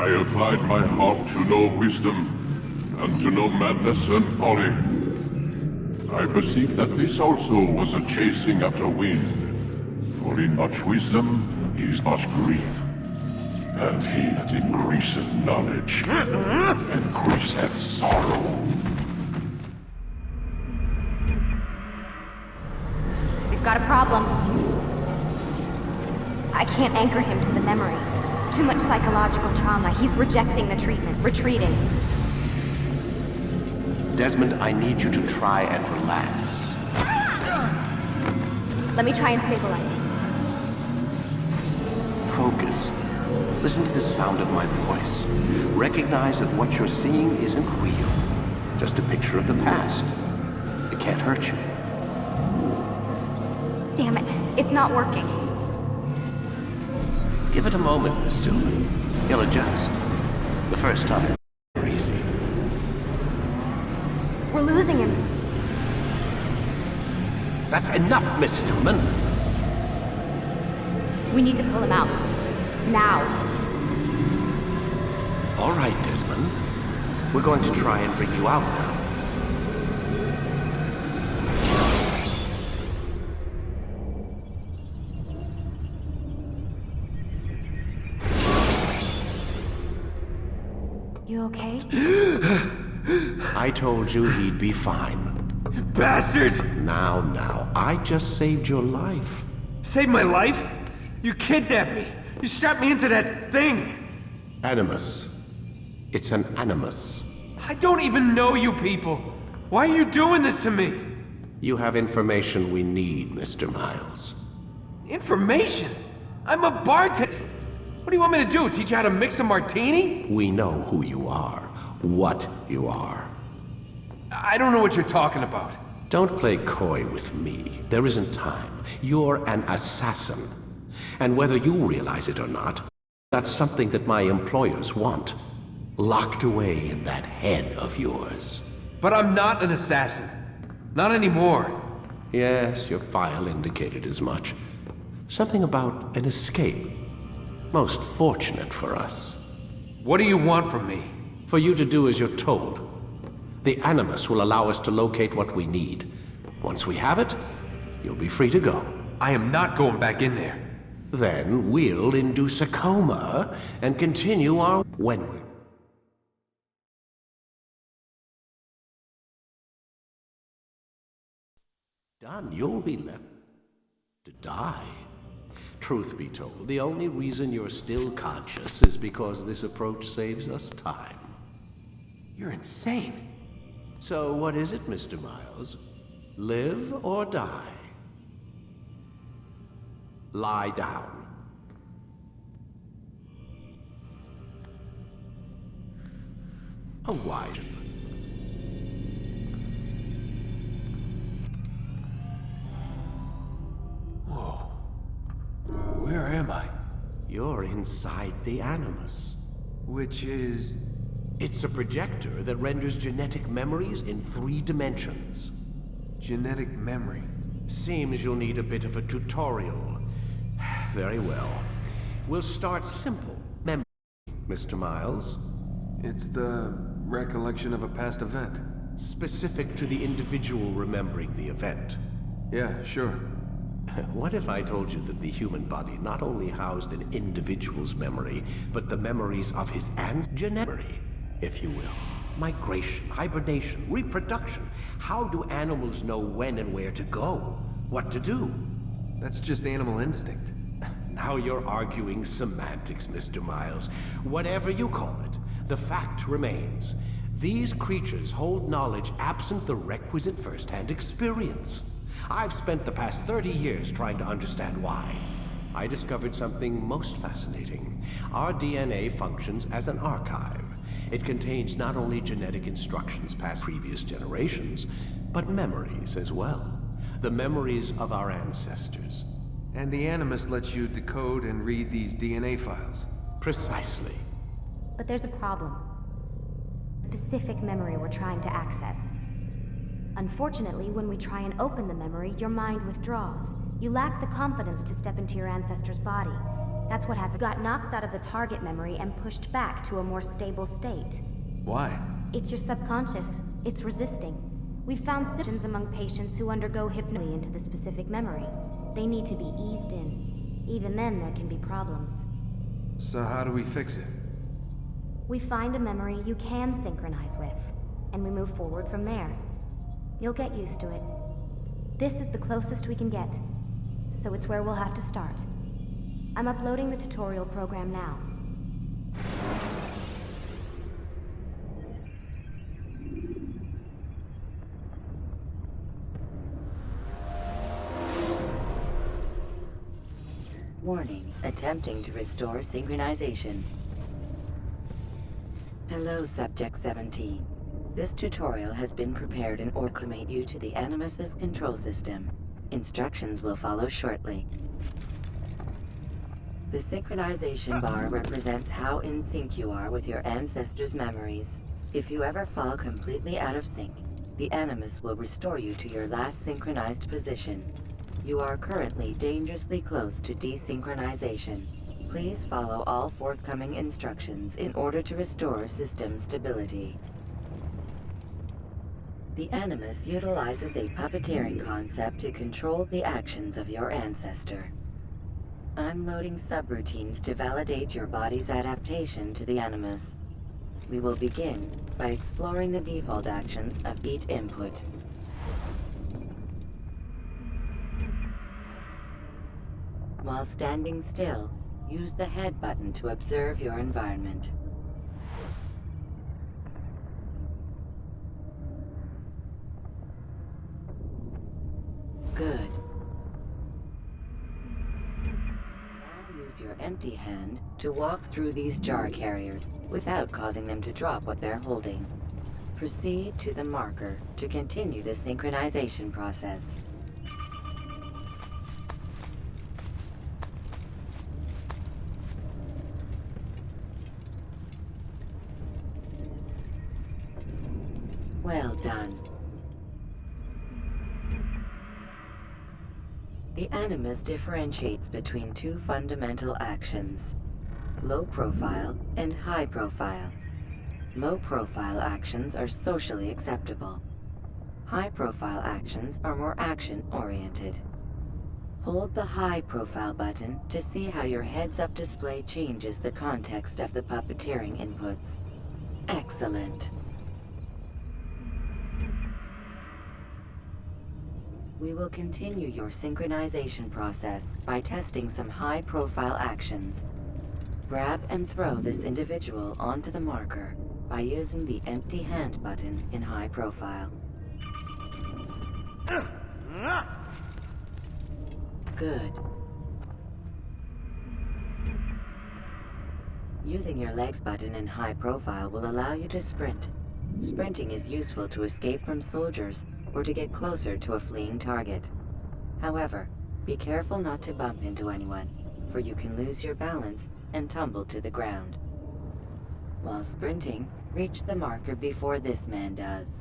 I applied my heart to know wisdom, and to know madness and folly. I perceived that this also was a chasing after wind. For in much wisdom is much grief. And he that increaseth knowledge increaseth sorrow. We've got a problem. I can't anchor him to the memory. Too much psychological trauma. He's rejecting the treatment, retreating. Desmond, I need you to try and relax. Let me try and stabilize him. Focus. Listen to the sound of my voice. Recognize that what you're seeing isn't real. Just a picture of the past. It can't hurt you. Damn it, it's not working. Give it a moment, Miss Stillman. He'll adjust. The first time, easy. We're losing him. That's enough, Miss Stillman. We need to pull him out. Now. All right, Desmond. We're going to try and bring you out now. You okay? I told you he'd be fine. Bastards! Now, I just saved your life. Saved my life? You kidnapped me. You strapped me into that thing. Animus. It's an animus. I don't even know you people. Why are you doing this to me? You have information we need, Mr. Miles. Information? I'm a bartender. What do you want me to do? Teach you how to mix a martini? We know who you are, what you are. I don't know what you're talking about. Don't play coy with me. There isn't time. You're an assassin. And whether you realize it or not, that's something that my employers want. Locked away in that head of yours. But I'm not an assassin. Not anymore. Yes, your file indicated as much. Something about an escape. Most fortunate for us. What do you want from me? For you to do as you're told. The Animus will allow us to locate what we need. Once we have it, you'll be free to go. I am not going back in there. Then we'll induce a coma and continue our... when we're... done, you'll be left to die. Truth be told, the only reason you're still conscious is because this approach saves us time. You're insane. So what is it, Mr. Miles? Live or die? Lie down. A wise... Whoa. Where am I? You're inside the Animus. Which is... It's a projector that renders genetic memories in 3 dimensions. genetic memory. Seems you'll need a bit of a tutorial. Very well. We'll start simple. Memory, Mr. Miles. It's the recollection of a past event. Specific to the individual remembering the event. Yeah, sure. What if I told you that the human body not only housed an individual's memory, but the memories of his memory, if you will? Migration, hibernation, reproduction. How do animals know when and where to go? What to do? That's just animal instinct. Now you're arguing semantics, Mr. Miles. Whatever you call it, the fact remains. These creatures hold knowledge absent the requisite first-hand experience. I've spent the past 30 years trying to understand why. I discovered something most fascinating. Our DNA functions as an archive. It contains not only genetic instructions past previous generations, but memories as well. The memories of our ancestors. And the Animus lets you decode and read these DNA files. Precisely. But there's a problem. Specific memory we're trying to access. Unfortunately, when we try and open the memory, your mind withdraws. You lack the confidence to step into your ancestor's body. That's what happened. Got knocked out of the target memory and pushed back to a more stable state. Why? It's your subconscious. It's resisting. We've found situations among patients who undergo hypnosis into the specific memory. They need to be eased in. Even then, there can be problems. So how do we fix it? We find a memory you can synchronize with, and we move forward from there. You'll get used to it. This is the closest we can get, so it's where we'll have to start. I'm uploading the tutorial program now. Warning, attempting to restore synchronization. Hello, Subject 17. This tutorial has been prepared in order to acclimate you to the Animus's control system. Instructions will follow shortly. The synchronization bar represents how in sync you are with your ancestors' memories. If you ever fall completely out of sync, the Animus will restore you to your last synchronized position. You are currently dangerously close to desynchronization. Please follow all forthcoming instructions in order to restore system stability. The Animus utilizes a puppeteering concept to control the actions of your ancestor. I'm loading subroutines to validate your body's adaptation to the Animus. We will begin by exploring the default actions of each input. While standing still, use the head button to observe your environment. Good. Now use your empty hand to walk through these jar carriers without causing them to drop what they're holding. Proceed to the marker to continue the synchronization process. Well done. The Animus differentiates between two fundamental actions: low profile and high profile. Low profile actions are socially acceptable. High profile actions are more action-oriented. Hold the high profile button to see how your heads-up display changes the context of the puppeteering inputs. Excellent. We will continue your synchronization process by testing some high-profile actions. Grab and throw this individual onto the marker by using the empty hand button in high profile. Good. Using your legs button in high profile will allow you to sprint. Sprinting is useful to escape from soldiers or to get closer to a fleeing target. However, be careful not to bump into anyone, for you can lose your balance and tumble to the ground. While sprinting, reach the marker before this man does.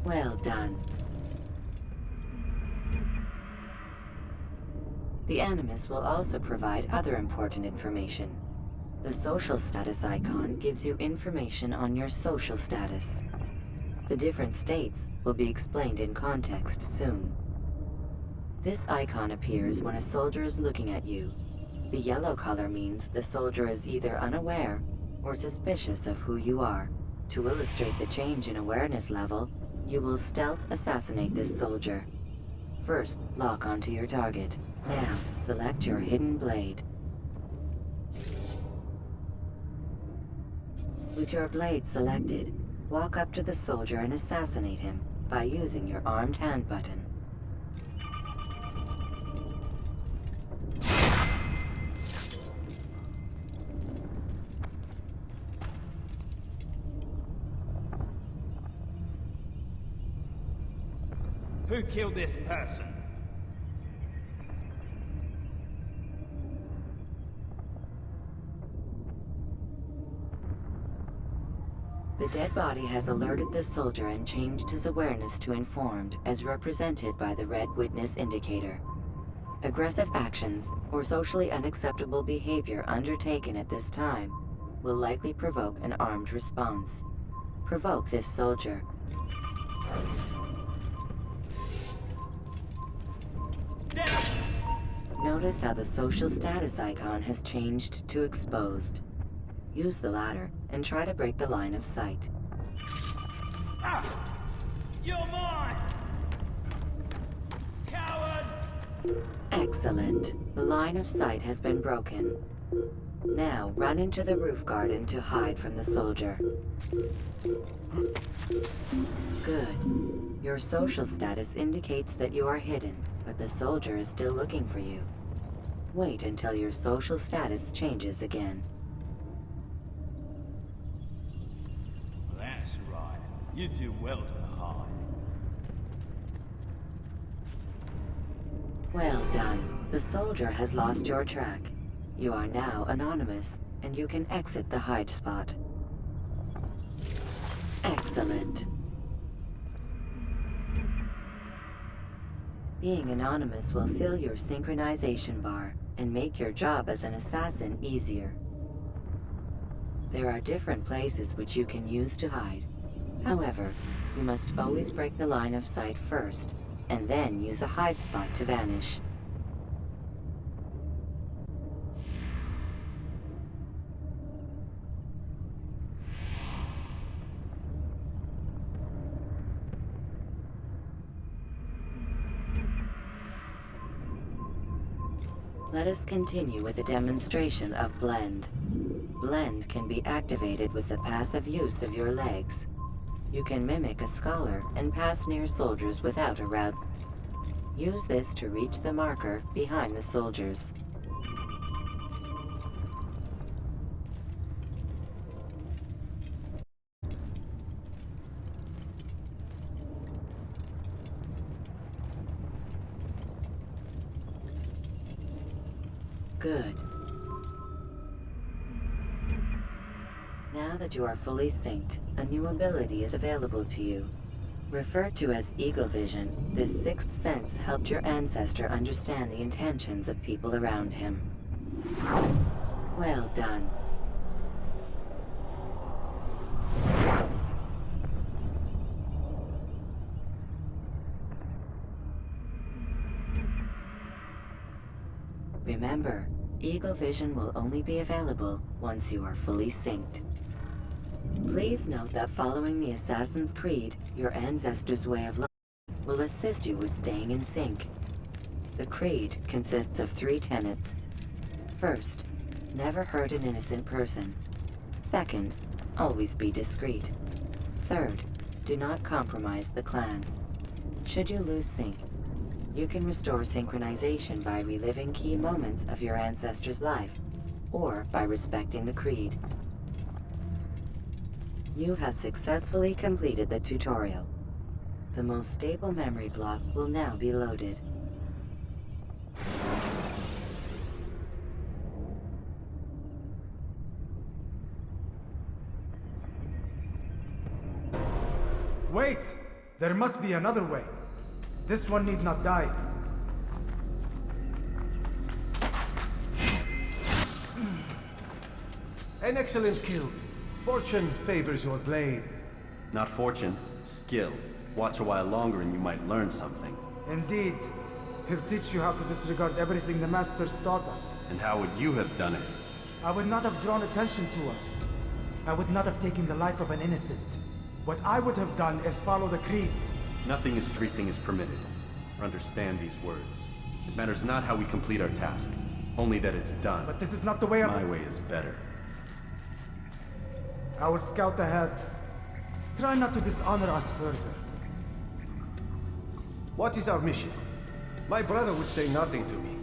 Well done. The Animus will also provide other important information. The social status icon gives you information on your social status. The different states will be explained in context soon. This icon appears when a soldier is looking at you. The yellow color means the soldier is either unaware or suspicious of who you are. To illustrate the change in awareness level, you will stealth assassinate this soldier. First, lock onto your target. Now, select your hidden blade. With your blade selected, walk up to the soldier and assassinate him by using your armed hand button. Who killed this person? The dead body has alerted the soldier and changed his awareness to informed, as represented by the red witness indicator. Aggressive actions or socially unacceptable behavior undertaken at this time will likely provoke an armed response. Provoke this soldier. Notice how the social status icon has changed to exposed. Use the ladder and try to break the line of sight. Ah! You're mine! Coward! Excellent. The line of sight has been broken. Now, run into the roof garden to hide from the soldier. Good. Your social status indicates that you are hidden, but the soldier is still looking for you. Wait until your social status changes again. That's right. You do well to hide. Well done. The soldier has lost your track. You are now anonymous, and you can exit the hide spot. Excellent. Being anonymous will fill your synchronization bar and make your job as an assassin easier. There are different places which you can use to hide. However, you must always break the line of sight first, and then use a hide spot to vanish. Let us continue with a demonstration of Blend. Blend can be activated with the passive use of your legs. You can mimic a scholar and pass near soldiers without a route. Use this to reach the marker behind the soldiers. Good. Now that you are fully synced, a new ability is available to you. Referred to as Eagle Vision, this sixth sense helped your ancestor understand the intentions of people around him. Well done. Remember, Eagle Vision will only be available once you are fully synced. Please note that following the Assassin's Creed, your ancestors' way of life will assist you with staying in sync. The Creed consists of 3 tenets. First, never hurt an innocent person. Second, always be discreet. Third, do not compromise the clan. Should you lose sync, you can restore synchronization by reliving key moments of your ancestor's life, or by respecting the Creed. You have successfully completed the tutorial. The most stable memory block will now be loaded. Wait! There must be another way. This one need not die. An excellent kill. Fortune favors your blade. Not fortune, skill. Watch a while longer and you might learn something. Indeed. He'll teach you how to disregard everything the Masters taught us. And how would you have done it? I would not have drawn attention to us. I would not have taken the life of an innocent. What I would have done is follow the Creed. Nothing is treating is permitted. Understand these words. It matters not how we complete our task, only that it's done. But this is not the way My way is better. I will scout ahead. Try not to dishonor us further. What is our mission? My brother would say nothing to me.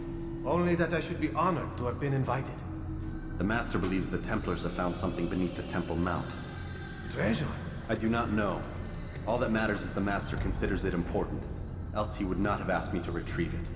Only that I should be honored to have been invited. The Master believes the Templars have found something beneath the Temple Mount. Treasure? I do not know. All that matters is the Master considers it important. Else he would not have asked me to retrieve it.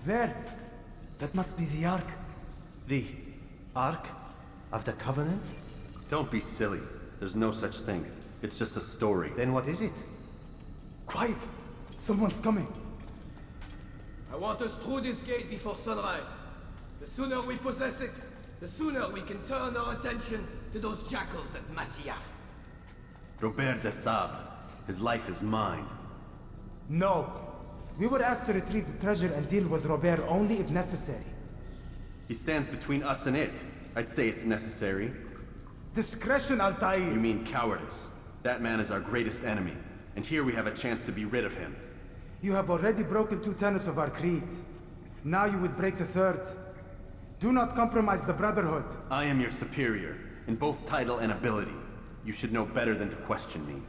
There! That must be the Ark. The Ark of the Covenant? Don't be silly. There's no such thing. It's just a story. Then what is it? Quiet! Someone's coming. I want us through this gate before sunrise. The sooner we possess it, the sooner we can turn our attention to those jackals at Masyaf. Robert de Sable. His life is mine. No. We were asked to retrieve the treasure and deal with Robert only if necessary. He stands between us and it. I'd say it's necessary. Discretion, Altair! You mean cowardice. That man is our greatest enemy, and here we have a chance to be rid of him. You have already broken 2 tenets of our creed. Now you would break the 3rd. Do not compromise the Brotherhood. I am your superior, in both title and ability. You should know better than to question me.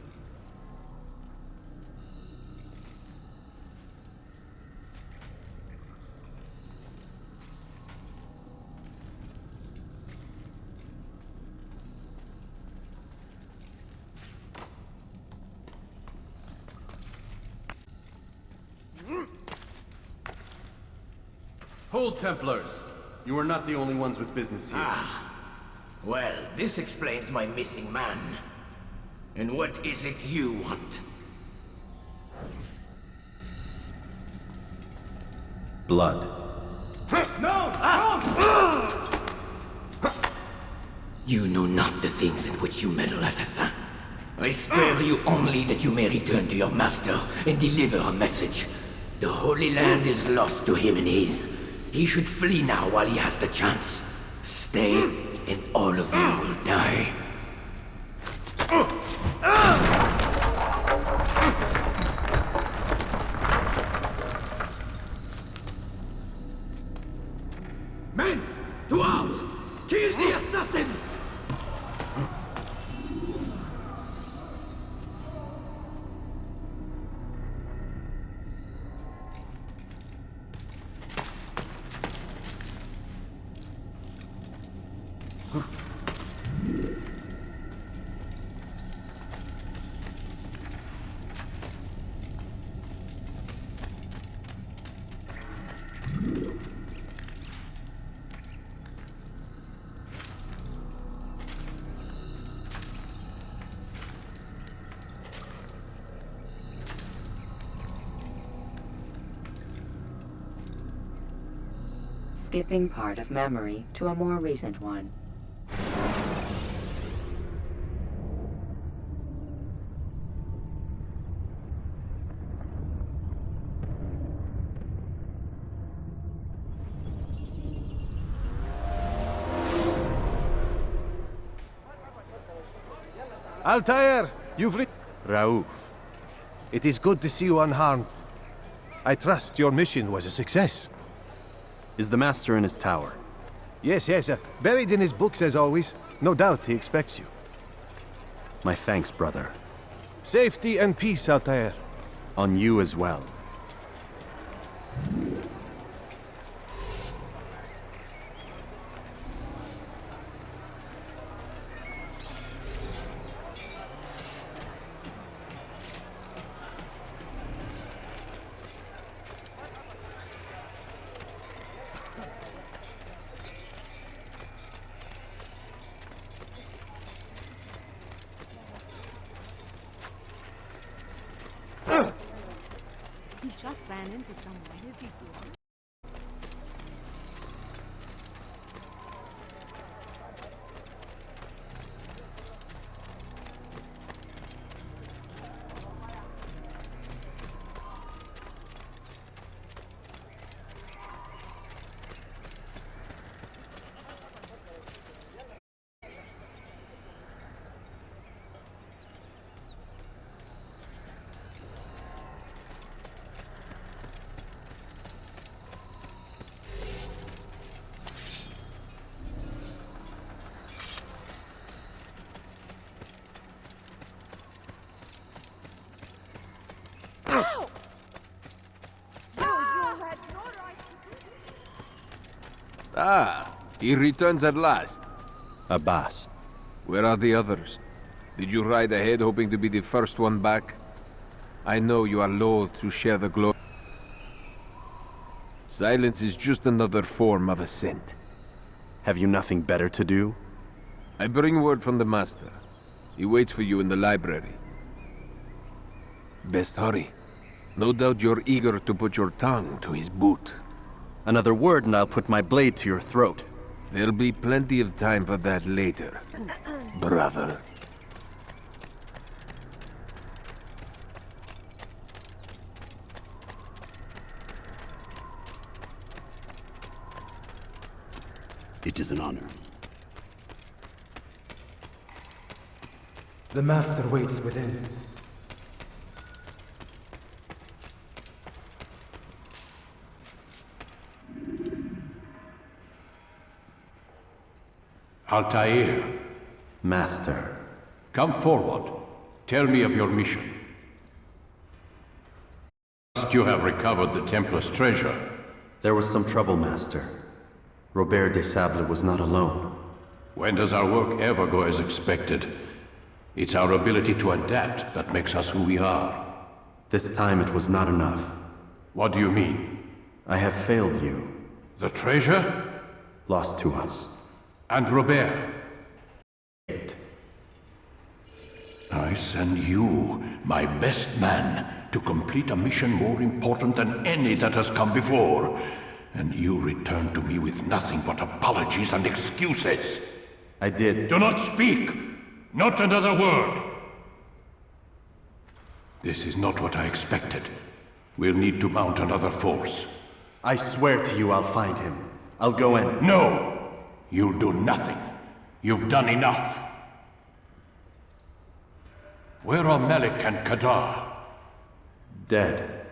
Hold, Templars! You are not the only ones with business here. Well, this explains my missing man. And what is it you want? Blood. You know not the things in which you meddle, assassin. I spare you only that you may return to your master and deliver a message. The Holy Land is lost to him and his. He should flee now while he has the chance. Stay, and all of you will die. Men! To arms! Kill the assassins! Skipping part of memory to a more recent one. Altair, Raouf. It is good to see you unharmed. I trust your mission was a success. Is the Master in his tower? Yes, buried in his books as always. No doubt he expects you. My thanks, brother. Safety and peace, Altair. On you as well. He just ran into someone. He'll be good. Ah, he returns at last. Abbas. Where are the others? Did you ride ahead hoping to be the first one back? I know you are loath to share the glory. Silence is just another form of assent. Have you nothing better to do? I bring word from the Master. He waits for you in the library. Best hurry. No doubt you're eager to put your tongue to his boot. Another word and I'll put my blade to your throat. There'll be plenty of time for that later, brother. It is an honor. The Master waits within. Altair, Master. come forward. Tell me of your mission. You have recovered the Templar's treasure. There was some trouble, Master. Robert de Sable was not alone. When does our work ever go as expected? It's our ability to adapt that makes us who we are. This time it was not enough. What do you mean? I have failed you. The treasure? Lost to us. And Robert? It. I send you, my best man, to complete a mission more important than any that has come before. And you return to me with nothing but apologies and excuses. I did. Do not speak! Not another word! This is not what I expected. We'll need to mount another force. I swear to you I'll find him. I'll go in. No! You'll do nothing. You've done enough. Where are Malik and Kadar? Dead.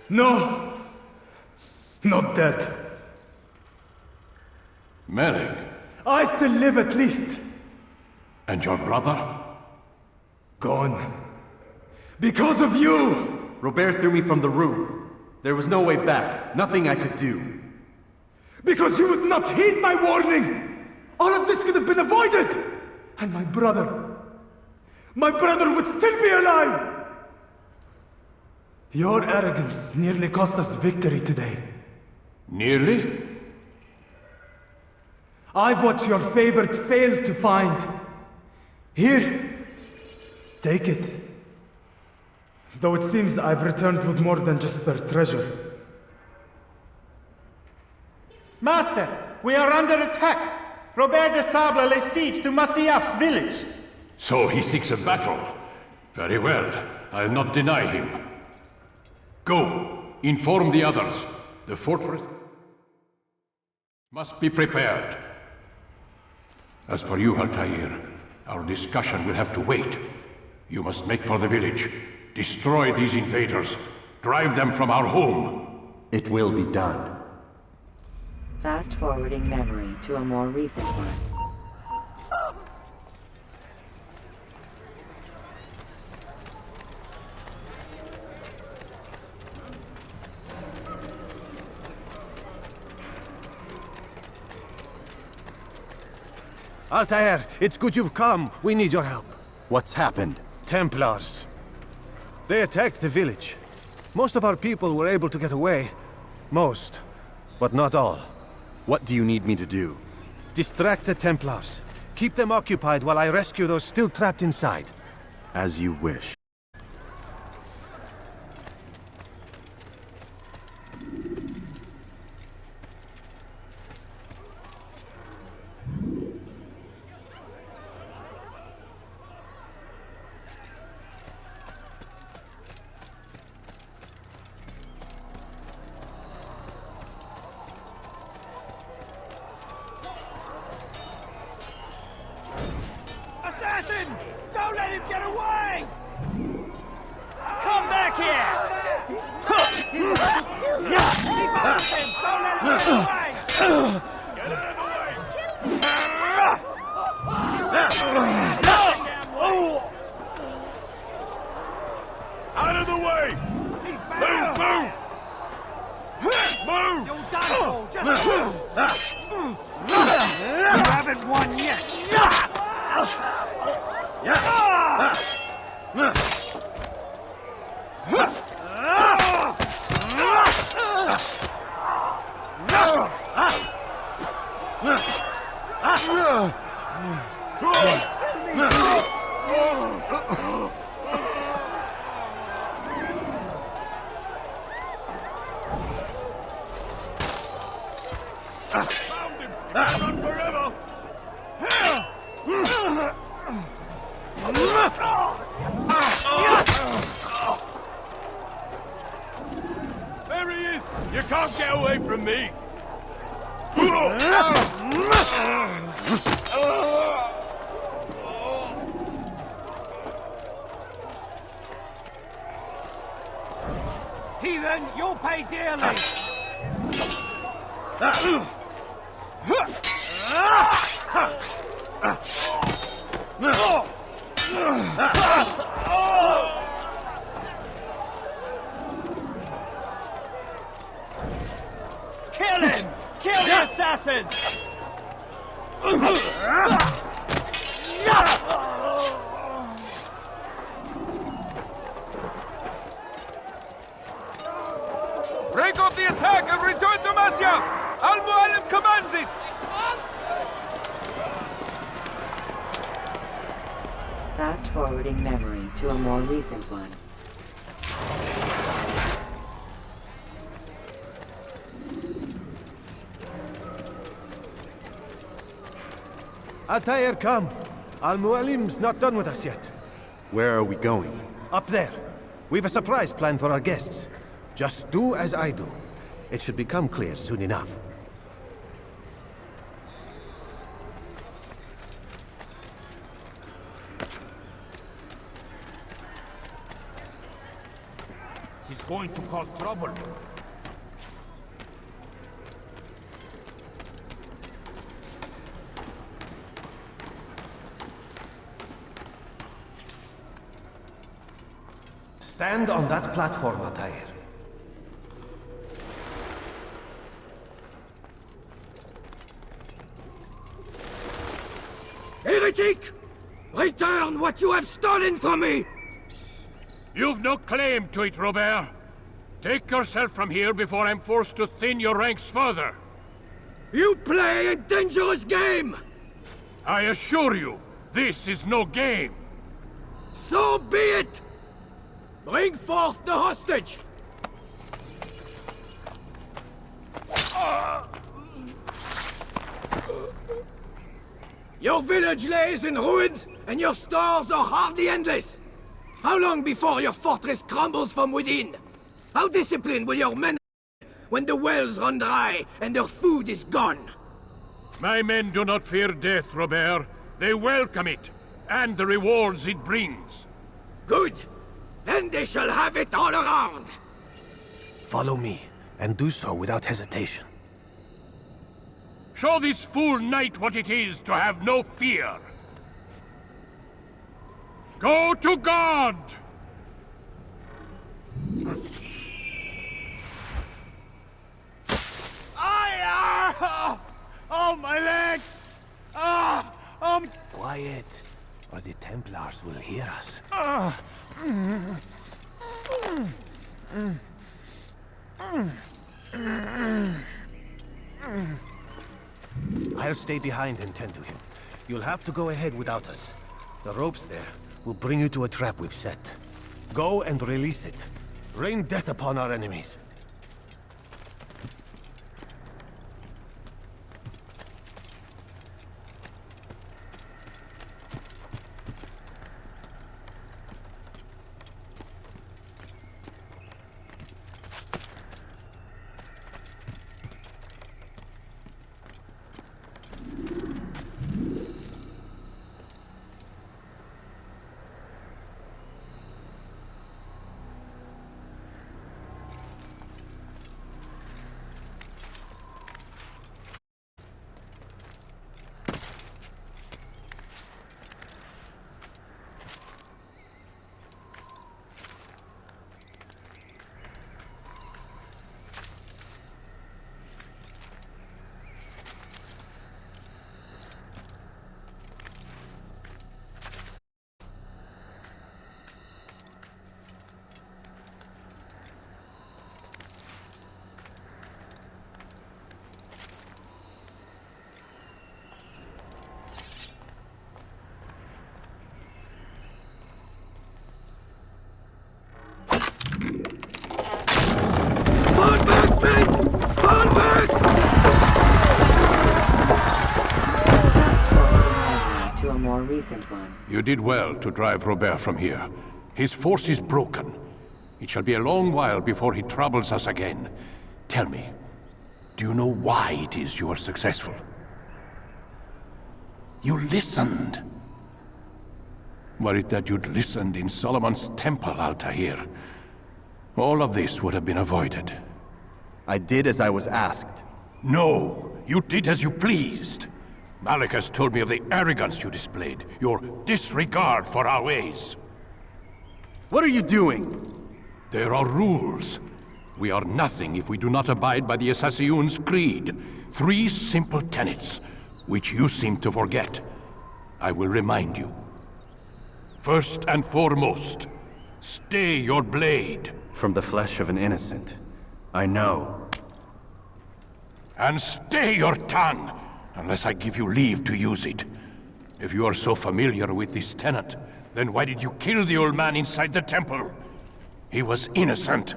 No! Not dead. Malik? I still live at least. And your brother? Gone. Because of you! Robert threw me from the room. There was no way back. Nothing I could do. Because you would not heed my warning! All of this could have been avoided! And my brother would still be alive! Your arrogance nearly cost us victory today. Nearly? I've what your favorite failed to find. Here, take it. Though it seems I've returned with more than just their treasure. Master, we are under attack. Robert de Sable lays siege to Masyaf's village. So he seeks a battle. Very well. I'll not deny him. Go. Inform the others. The fortress must be prepared. As for you, Altair, our discussion will have to wait. You must make for the village. Destroy these invaders. Drive them from our home. It will be done. Fast-forwarding memory to a more recent one. Altair, it's good you've come. We need your help. What's happened? Templars. They attacked the village. Most of our people were able to get away. Most, but not all. What do you need me to do? Distract the Templars. Keep them occupied while I rescue those still trapped inside. As you wish. Assassin! Don't let him get away! Come back here! Keep up with him! Don't let him get away! Get out of the way! Out of the way! Move! Move! Move! You're done for! Just move! You haven't won yet! There he is! You can't get away from me! Heathen, you'll pay dearly! Kill him! Kill the assassin! Break off the attack and return to Masyaf! Al-Mualim commands it! Fast-forwarding memory to a more recent one. Altair, come. Al-Mualim's not done with us yet. Where are we going? Up there. We've a surprise plan for our guests. Just do as I do. It should become clear soon enough. He's going to cause trouble. Stand on that platform, Altair. Heretic! Return what you have stolen from me! You've no claim to it, Robert. Take yourself from here before I'm forced to thin your ranks further. You play a dangerous game! I assure you, this is no game. So be it! Bring forth the hostage! Your village lays in ruins, and your stores are hardly endless. How long before your fortress crumbles from within? How disciplined will your men be when the wells run dry and their food is gone? My men do not fear death, Robert. They welcome it, and the rewards it brings. Good. Then they shall have it all around. Follow me, and do so without hesitation. Show this fool knight what it is to have no fear. Go to God! Oh, my leg! Quiet, or the Templars will hear us. I'll stay behind and tend to him. You'll have to go ahead without us. The ropes there will bring you to a trap we've set. Go and release it. Rain death upon our enemies. more recent one. You did well to drive Robert from here. His force is broken. It shall be a long while before he troubles us again. Tell me, do you know why it is you are successful? You listened. Were it that you'd listened in Solomon's temple, Altair, all of this would have been avoided. I did as I was asked. No, you did as you pleased. Malik has told me of the arrogance you displayed, your disregard for our ways. What are you doing? There are rules. We are nothing if we do not abide by the Assassin's creed. 3 simple tenets, which you seem to forget. I will remind you. First and foremost, stay your blade. From the flesh of an innocent. I know. And stay your tongue, unless I give you leave to use it. If you are so familiar with this tenet, then why did you kill the old man inside the temple? He was innocent.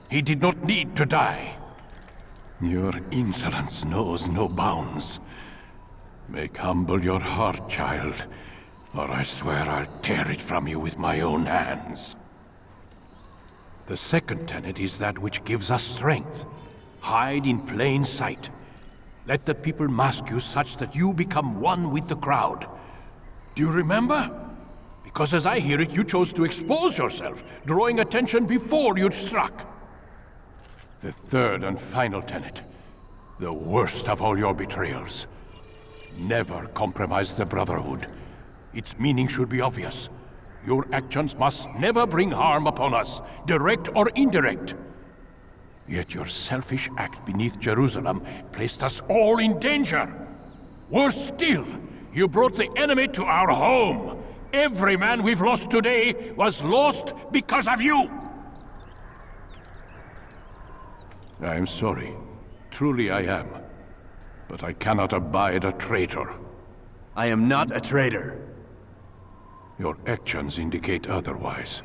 He did not need to die. Your insolence knows no bounds. Make humble your heart, child, or I swear I'll tear it from you with my own hands. The second tenet is that which gives us strength. Hide in plain sight. Let the people mask you such that you become one with the crowd. Do you remember? Because as I hear it, you chose to expose yourself, drawing attention before you'd struck. The third and final tenet, the worst of all your betrayals. Never compromise the Brotherhood. Its meaning should be obvious. Your actions must never bring harm upon us, direct or indirect. Yet your selfish act beneath Jerusalem placed us all in danger. Worse still, you brought the enemy to our home. Every man we've lost today was lost because of you. I am sorry. Truly I am. But I cannot abide a traitor. I am not a traitor. Your actions indicate otherwise.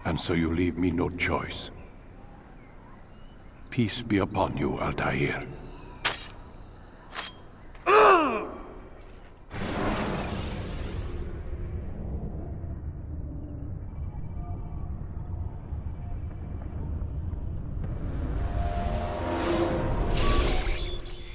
And so you leave me no choice. Peace be upon you, Altair.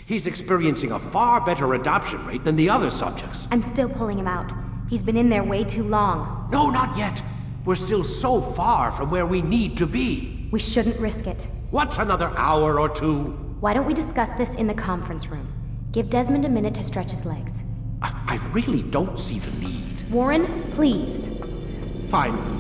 He's experiencing a far better adoption rate than the other subjects. I'm still pulling him out. He's been in there way too long. No, not yet. We're still so far from where we need to be. We shouldn't risk it. What's another hour or two? Why don't we discuss this in the conference room? Give Desmond a minute to stretch his legs. I really don't see the need. Warren, please. Fine.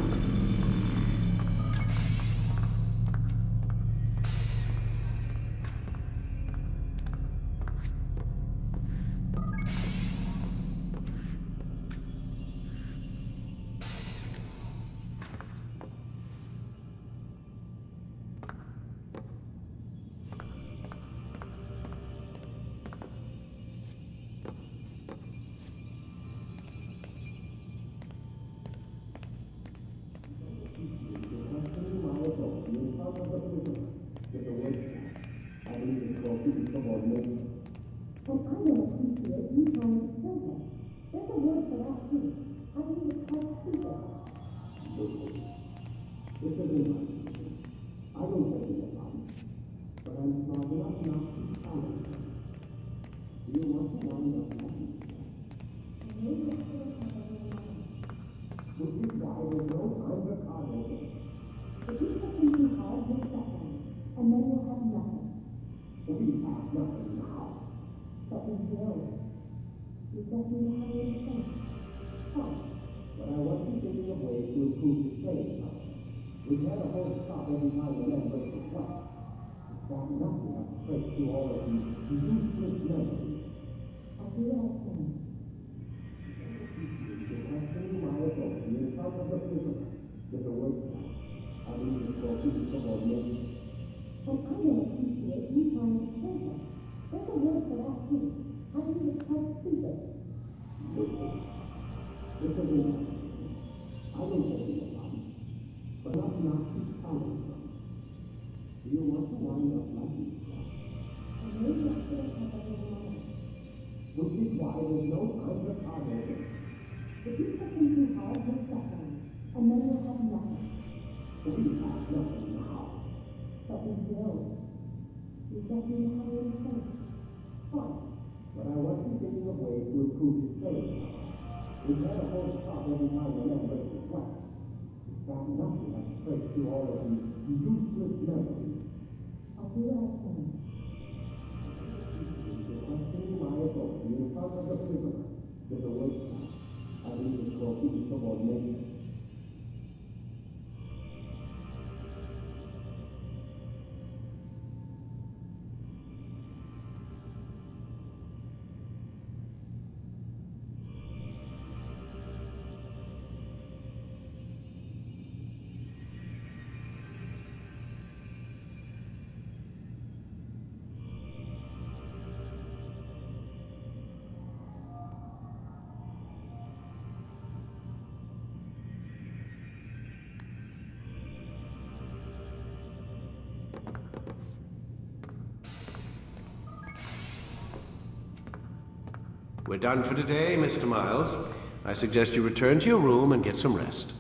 We're done for today, Mr. Miles. I suggest you return to your room and get some rest.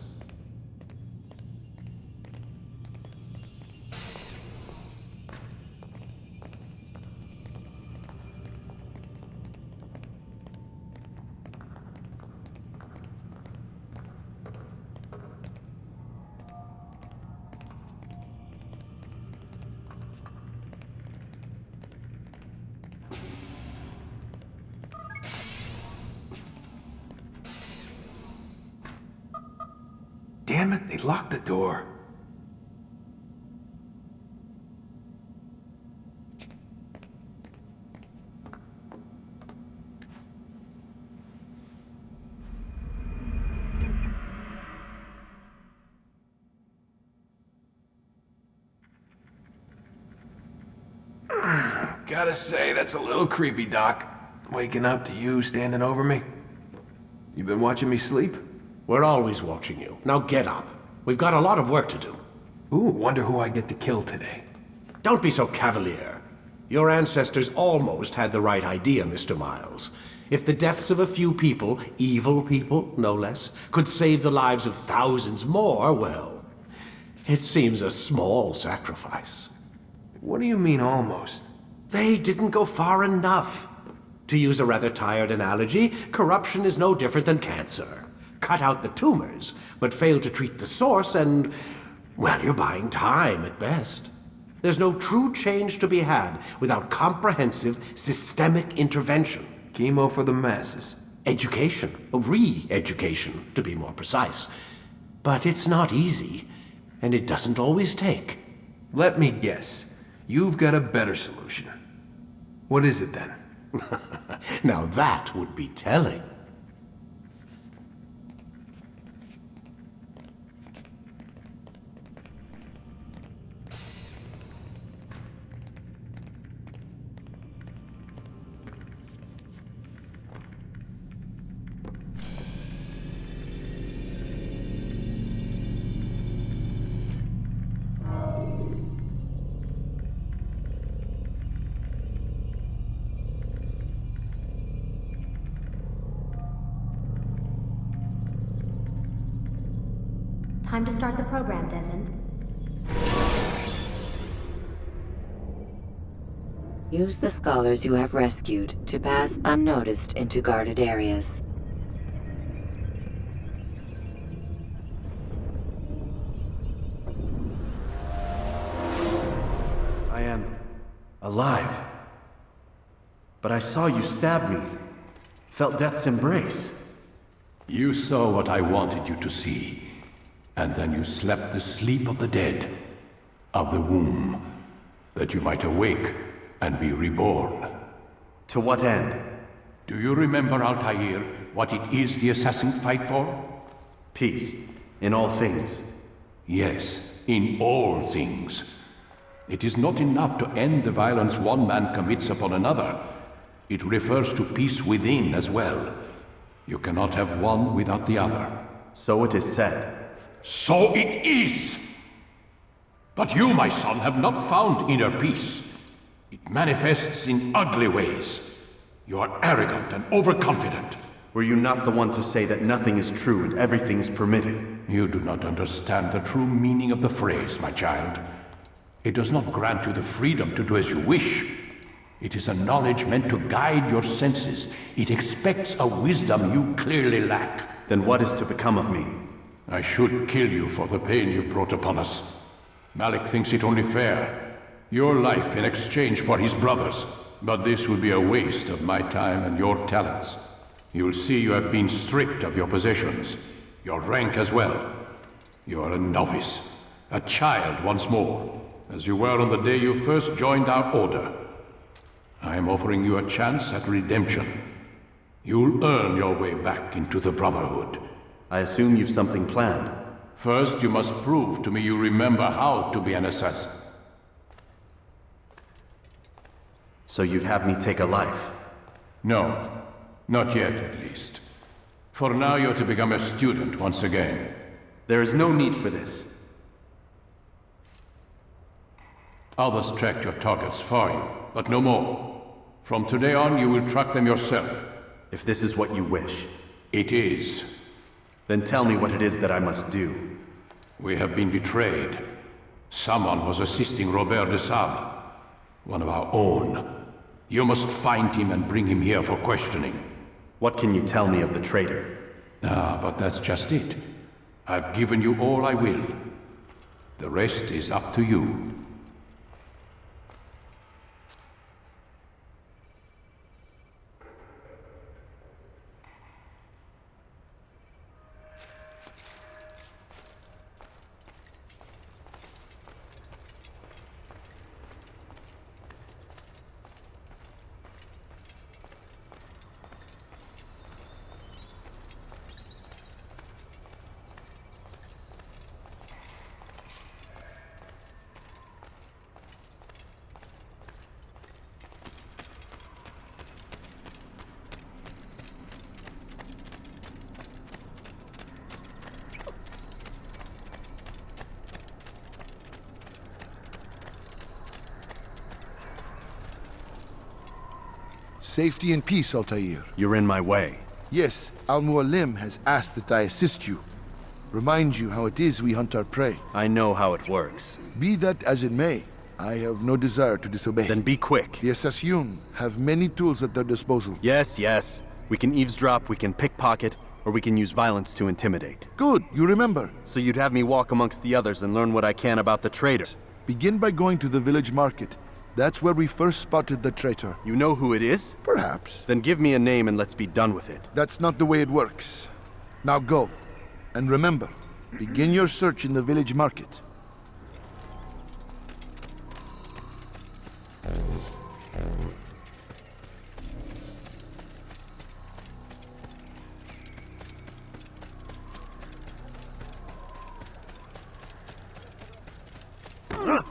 Damn it, they locked the door. Gotta say, that's a little creepy, Doc. Waking up to you standing over me. You been watching me sleep? We're always watching you. Now get up. We've got a lot of work to do. Ooh, wonder who I get to kill today. Don't be so cavalier. Your ancestors almost had the right idea, Mr. Miles. If the deaths of a few people, evil people, no less, could save the lives of thousands more, well, it seems a small sacrifice. What do you mean, almost? They didn't go far enough. To use a rather tired analogy, corruption is no different than cancer. Cut out the tumors, but fail to treat the source and, well, you're buying time at best. There's no true change to be had without comprehensive, systemic intervention. Chemo for the masses. Education, re-education, to be more precise. But it's not easy, and it doesn't always take. Let me guess. You've got a better solution. What is it then? Now that would be telling. Time to start the program, Desmond. Use the scholars you have rescued to pass unnoticed into guarded areas. I am alive. But I saw you stab me. Felt death's embrace. You saw what I wanted you to see. And then you slept the sleep of the dead, of the womb, that you might awake and be reborn. To what end? Do you remember, Altair, what it is the assassins fight for? Peace, in all things. Yes, in all things. It is not enough to end the violence one man commits upon another. It refers to peace within as well. You cannot have one without the other. So it is said. So it is! But you, my son, have not found inner peace. It manifests in ugly ways. You are arrogant and overconfident. Were you not the one to say that nothing is true and everything is permitted? You do not understand the true meaning of the phrase, my child. It does not grant you the freedom to do as you wish. It is a knowledge meant to guide your senses. It expects a wisdom you clearly lack. Then what is to become of me? I should kill you for the pain you've brought upon us. Malik thinks it only fair. Your life in exchange for his brother's. But this would be a waste of my time and your talents. You'll see you have been stripped of your possessions, your rank as well. You are a novice, a child once more, as you were on the day you first joined our order. I am offering you a chance at redemption. You'll earn your way back into the Brotherhood. I assume you've something planned. First, you must prove to me you remember how to be an assassin. So you'd have me take a life? No, not yet at least. For now, you're to become a student once again. There is no need for this. Others tracked your targets for you, but no more. From today on, you will track them yourself. If this is what you wish. It is. Then tell me what it is that I must do. We have been betrayed. Someone was assisting Robert de Sable, one of our own. You must find him and bring him here for questioning. What can you tell me of the traitor? But that's just it. I've given you all I will. The rest is up to you. Safety and peace, Altair. You're in my way. Yes, Al-Mualim has asked that I assist you. Remind you how it is we hunt our prey. I know how it works. Be that as it may, I have no desire to disobey. Then be quick. The Assassinate have many tools at their disposal. Yes. We can eavesdrop, we can pickpocket, or we can use violence to intimidate. Good, you remember. So you'd have me walk amongst the others and learn what I can about the traitor. Begin by going to the village market. That's where we first spotted the traitor. You know who it is? Perhaps. Then give me a name and let's be done with it. That's not the way it works. Now go. And remember, begin your search in the village market.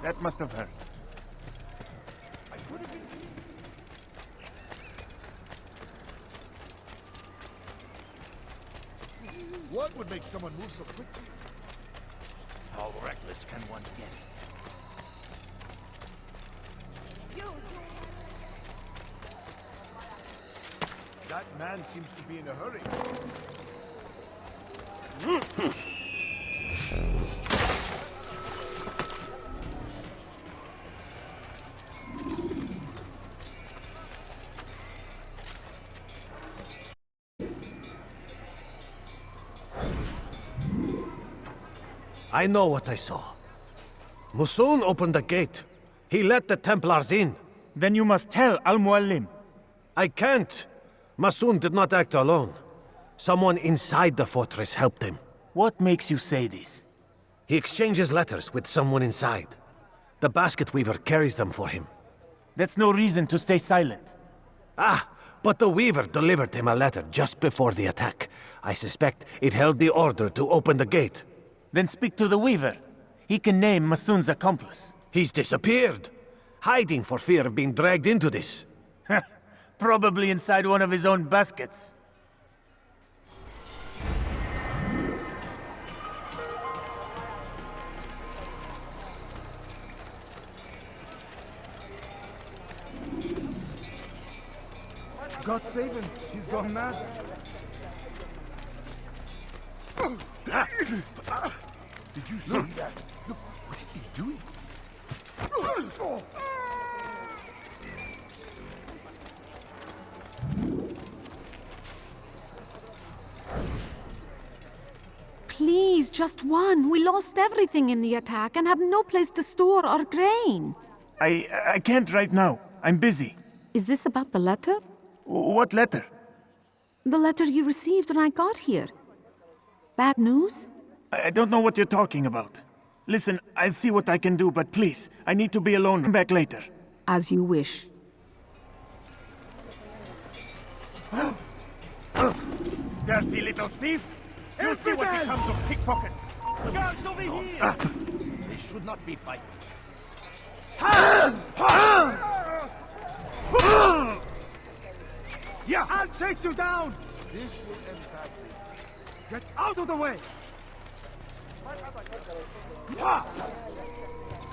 That must have hurt. What would make someone move so quickly? How reckless can one get? That man seems to be in a hurry. I know what I saw. Musun opened the gate. He let the Templars in. Then you must tell Al-Mualim. I can't. Musun did not act alone. Someone inside the fortress helped him. What makes you say this? He exchanges letters with someone inside. The basket weaver carries them for him. That's no reason to stay silent. But the weaver delivered him a letter just before the attack. I suspect it held the order to open the gate. Then speak to the weaver. He can name Masun's accomplice. He's disappeared. Hiding for fear of being dragged into this. Probably inside one of his own baskets. God save him. He's gone mad. Did you see that? Look, what is he doing? Please, just one. We lost everything in the attack and have no place to store our grain. I can't right now. I'm busy. Is this about the letter? What letter? The letter you received when I got here. Bad news? I don't know what you're talking about. Listen, I'll see what I can do, but please, I need to be alone. Come back later. As you wish. Dirty little thief! You'll see what becomes of pickpockets! Guards over here! They should not be fighting. Yeah, I'll chase you down! This will end badly. Get out of the way!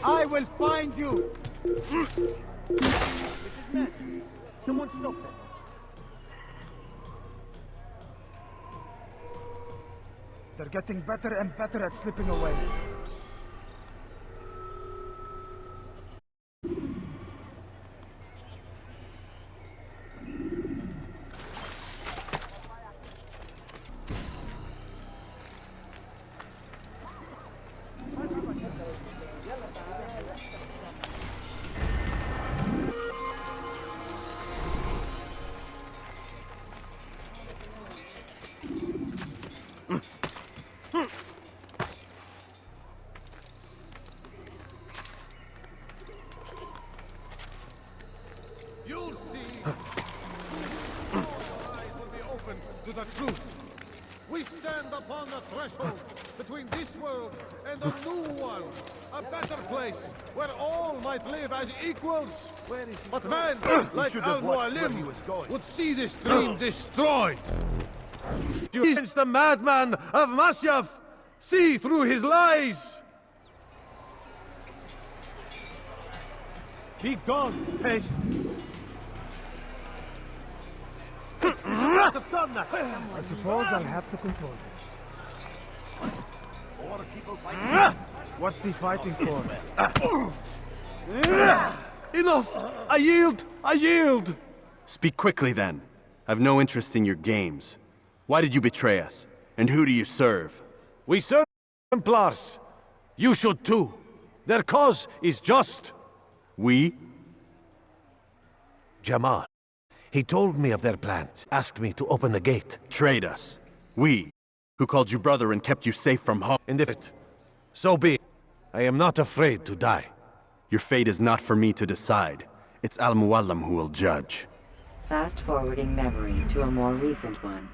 I will find you! This is mad. Someone stop them. They're getting better and better at slipping away. You'll see. Your eyes will be opened to the truth. We stand upon the threshold between this world and a new one, a better place where all might live as equals. But man, like Al-Mualim, would see this dream destroyed. Since the madman of Masyaf, see through his lies. Be gone, pest! You should not have done that! I suppose I'll have to control this. What's he fighting for? Enough! I yield! I yield! Speak quickly then. I've no interest in your games. Why did you betray us? And who do you serve? We serve Templars. You should too. Their cause is just. We? Jamal. He told me of their plans, asked me to open the gate. Betrayed us. We, who called you brother and kept you safe from harm. And if it, so be it. I am not afraid to die. Your fate is not for me to decide. It's Al-Mualim who will judge. Fast-forwarding memory to a more recent one.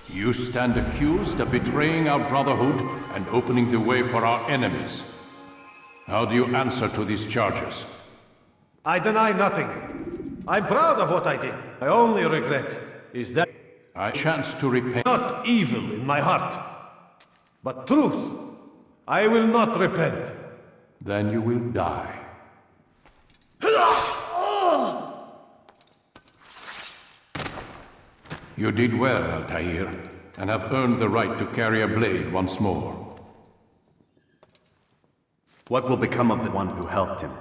You stand accused of betraying our brotherhood and opening the way for our enemies. How do you answer to these charges? I deny nothing. I'm proud of what I did. My only regret is that I chance to repent. Not evil in my heart, but truth. I will not repent. Then you will die. You did well, Altair, and have earned the right to carry a blade once more. What will become of the one who helped him?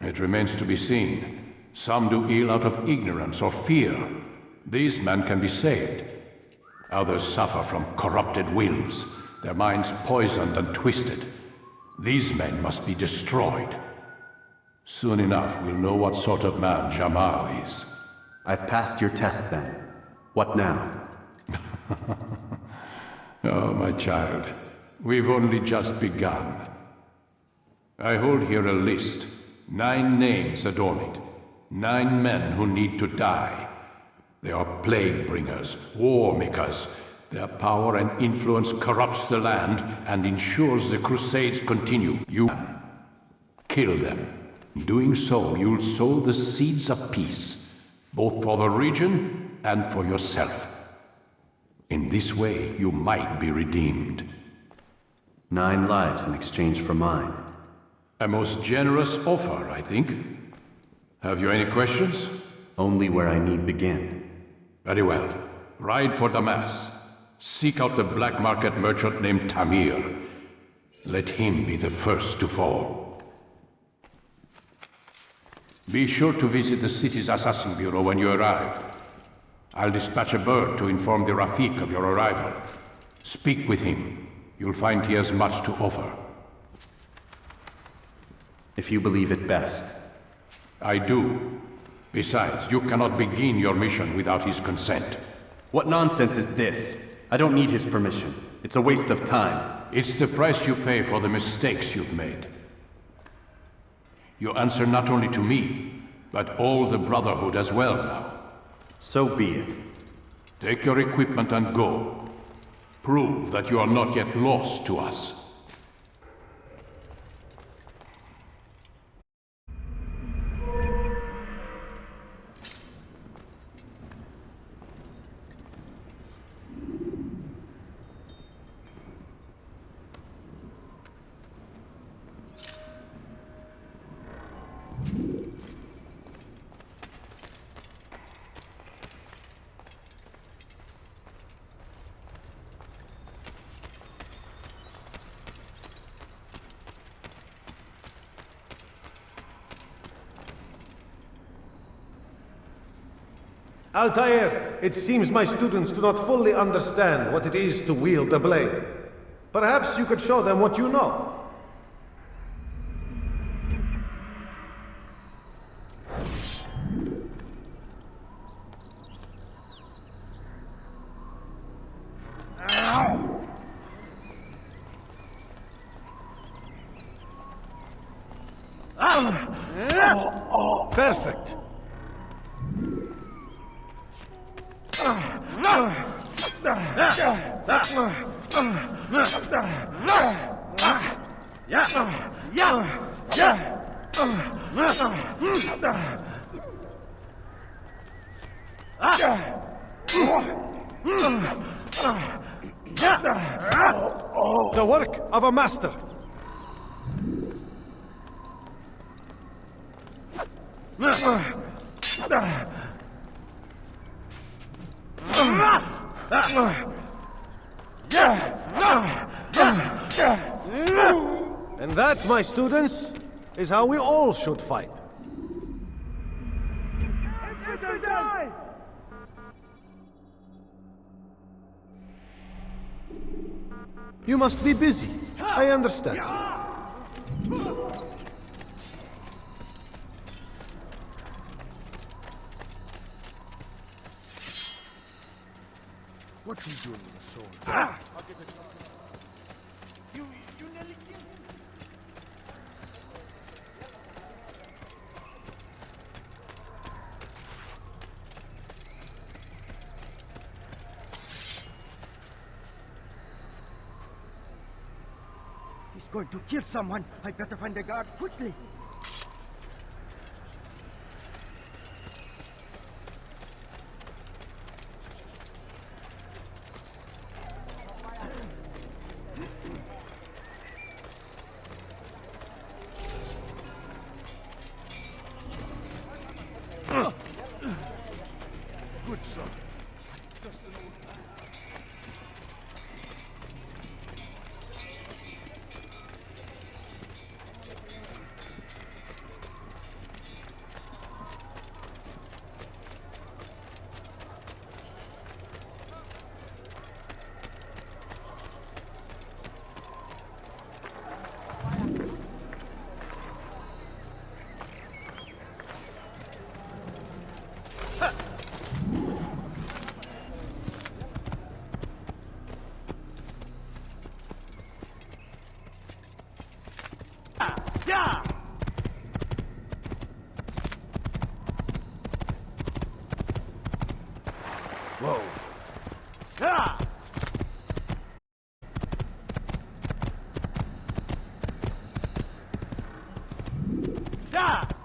It remains to be seen. Some do ill out of ignorance or fear. These men can be saved. Others suffer from corrupted wills, their minds poisoned and twisted. These men must be destroyed. Soon enough, we'll know what sort of man Jamal is. I've passed your test then. What now? Oh, my child. We've only just begun. I hold here a list. 9 names adorn it. 9 men who need to die. They are plague bringers, war makers. Their power and influence corrupts the land and ensures the crusades continue. You kill them. In doing so, you'll sow the seeds of peace, both for the region and for yourself. In this way, you might be redeemed. 9 lives in exchange for mine. A most generous offer, I think. Have you any questions? Only where I need begin. Very well. Ride for Damas. Seek out the black market merchant named Tamir. Let him be the first to fall. Be sure to visit the city's assassin bureau when you arrive. I'll dispatch a bird to inform the Rafik of your arrival. Speak with him. You'll find he has much to offer. If you believe it best. I do. Besides, you cannot begin your mission without his consent. What nonsense is this? I don't need his permission. It's a waste of time. It's the price you pay for the mistakes you've made. You answer not only to me, but all the Brotherhood as well now. So be it. Take your equipment and go. Prove that you are not yet lost to us. Altair, it seems my students do not fully understand what it is to wield a blade. Perhaps you could show them what you know. Perfect. The work of a master. And that, my students, is how we all should fight. You must be busy. I understand. What are you doing with the sword? You nearly killed him. He's going to kill someone. I better find the guard quickly. Good son. Just an old man. Yeah! Whoa. Yeah! Yeah!